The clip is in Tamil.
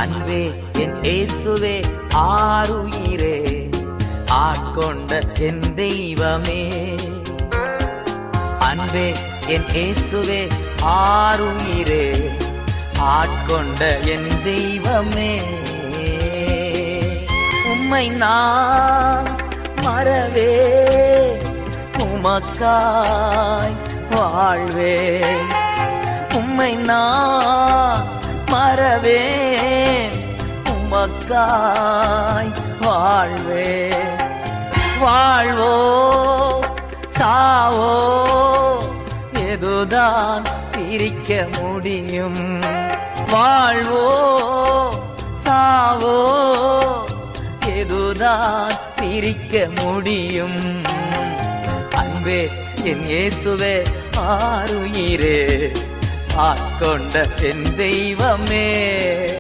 அன்பே என் இயேசுவே ஆருயிரே, ஆட்கொண்ட என் தெய்வமே. அன்பே என் இயேசுவே ஆருயிரே, ஆட்கொண்ட என் தெய்வமே. உம்மை நான் மறவே, உமக்காய் வாழ்வே. உம்மை நான் மறவே, உமக்காய் வாழ்வே. வாழ்வோ சாவோ எதுதான் பிரிக்க முடியும்? வாழ்வோ சாவோ எதுதான் பிரிக்க முடியும்? அன்பே என் இயேசுவே ஆருயிரே, ஆட்கொண்ட என் தெய்வமே.